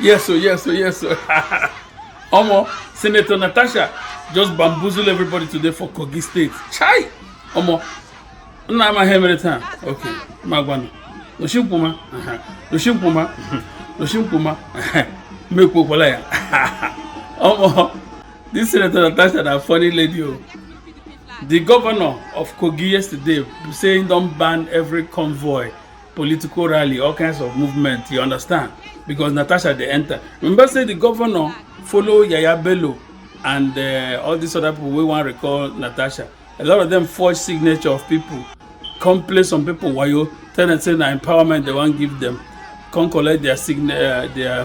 Yes, sir. Yes, sir. Yes, sir. Omo, Senator Natasha just bamboozled everybody today for Kogi State. Chai! Omo, na ma hear time. Okay, Magwana. No shimpuma. No shimpuma. No shimpuma. Make popolaya. Omo, this Senator Natasha, that funny lady. The governor of Kogi yesterday saying don't ban every convoy, political rally, all kinds of movement. You understand? Because Natasha they enter. Remember, say the governor follow Yaaya Bello and all these other people we want to recall Natasha. A lot of them forge signature of people, come play some people wayo, tell them say na empowerment they want give them, come collect their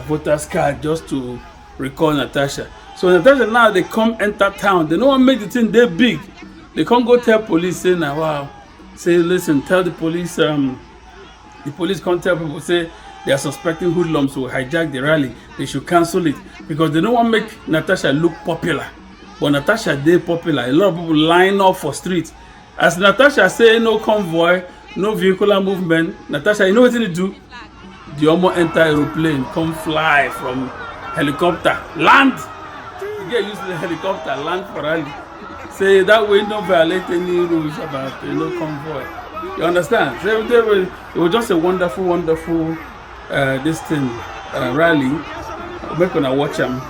voters card just to recall Natasha. So Natasha now they come enter town. They no want make the thing they big. They can't go tell police say na wow. Say listen, tell the police the police can't tell people say they are suspecting hoodlums who hijack the rally. They should cancel it because they don't want to make Natasha look popular. But Natasha they popular. A lot of people line up for street. As Natasha say no convoy, no vehicular movement, Natasha, you know what they do? The almost enter aeroplane, come fly from helicopter, land. You get used to the helicopter, land for rally. Say that way don't violate any rules about convoy. You understand? So it was just a wonderful this thing rally. Make una watch them,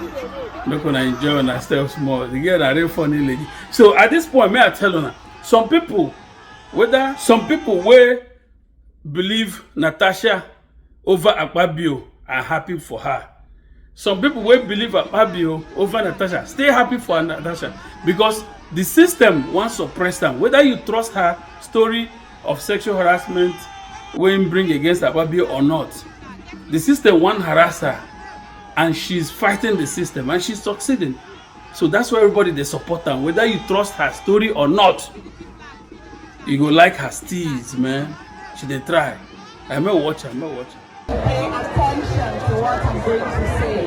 make una enjoy and stay small. You get a real funny lady. So at this point, may I tell you now, some people will believe Natasha over Akpabio are happy for her. Some people will believe Akpabio over Natasha stay happy for Natasha because the system wants to suppress them. Whether you trust her story of sexual harassment when bring against Akpabio or not, the system won't harass her, and she's fighting the system and she's succeeding. So that's why everybody they support her. Whether you trust her story or not, you go like her steeds, man. She they try. I may watch her. Pay attention to what I'm going to say.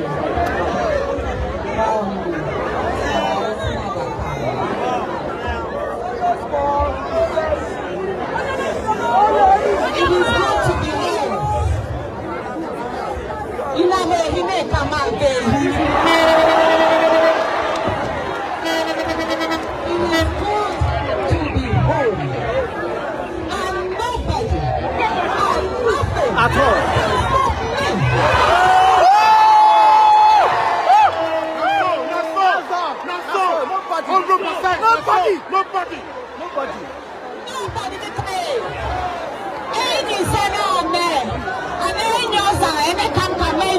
It is good to be here. You know, he may come out there. It is good to be home. And nobody, and nothing at all. Nobody. Any son of man, and any other, any company,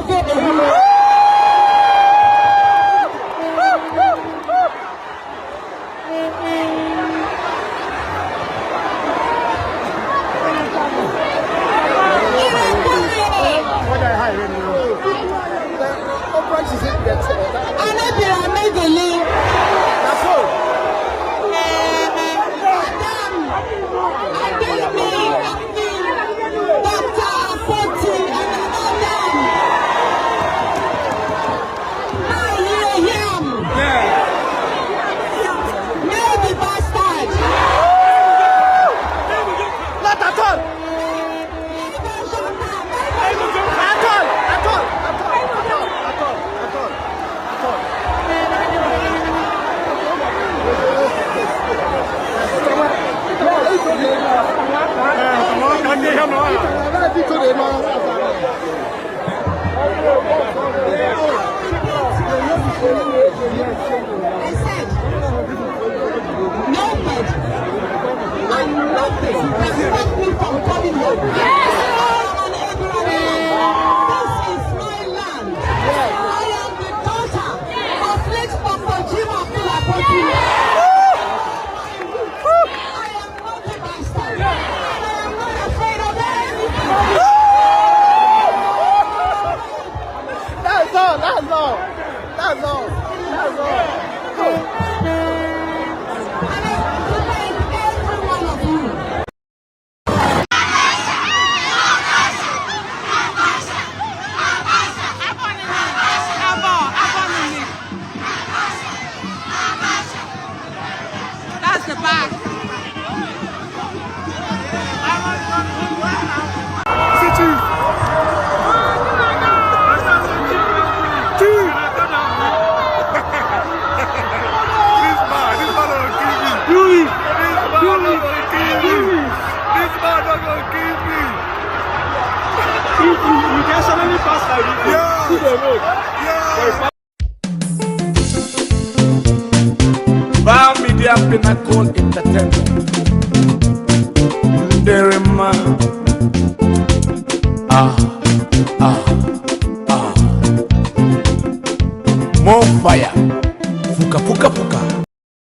Wow Media Pinnacle Entertainment. Derema. More fire. Fuka fuka fuka.